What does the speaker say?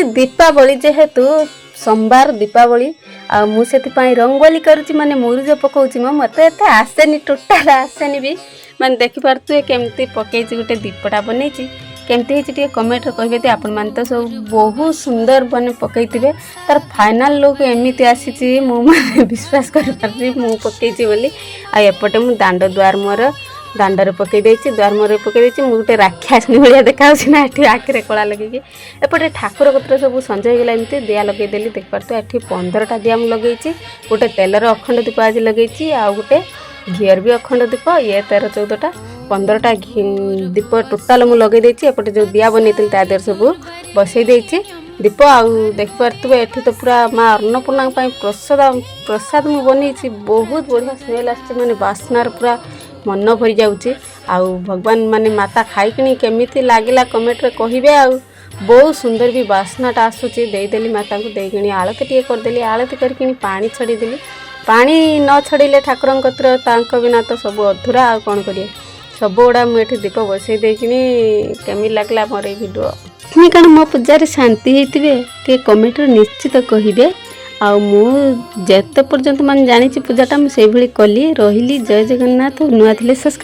आज दीपावली जेहेतु सोमवार दीपावली आ मुझे रंगोली करुँची माने मुरुज पकाउची मत एत आसेनी टोटाल आसेनी भी माने देखिपे केमती पकई गोटे दीपटा बनई केमती होती कमेंट कहे आपण मैंने तो सब बहुत सुंदर बने पकई तार फाइनाल लुक एमती आसी मुझे विश्वास कर पकई बोली आएपटे मुझ दांड द्वार मोर दांडर पकई द्वार मोर पकई गोटे राक्षासनी भाया देखा ना ये आखिरे कला लगे एपटे ठाकुर कतर सब संजयगला एमती दिया लगेदेली देखिपे ये 15टा दिया मुझे लगे गोटे तेलर अखंड दीप आज लगे आउ गोटे घीयर भी अखंड दीप ये 13-14टा 15टा दीप टोटाल मुझे लगे एपटे जो दिया बनई तादेर सब बसई दीप आउ देखिपे ये तो पूरा माँ अन्नपूर्णा प्रसाद मुझे बनई बहुत बढ़िया स्मेल आने बास्नार पूरा मन भरी जाऊँगी आउ भगवान माने माता खाई केमिति लागिला कमेंट रे कहिबे आउ बहुत सुंदर भी बास्नाटा आसूची देदेली माता को देकिनी आलती टे करदेली आलती करकिनी पानी छड़ीदेली पानी न छड़ीले ठाकुर कतर बिना तो सब अधूरा आ कौन करिए सब गुड़ा मुझे दीप बसई देकिनी केमी लगला मोर ये वीडियो कारण मो पूजा शांति होते कमेंट निश्चित कहिबे आउ मुझे पर्यंत मान जानी पूजाटा मुझे कली रही जय जगन्नाथ नुआ थे सब्सक्राइब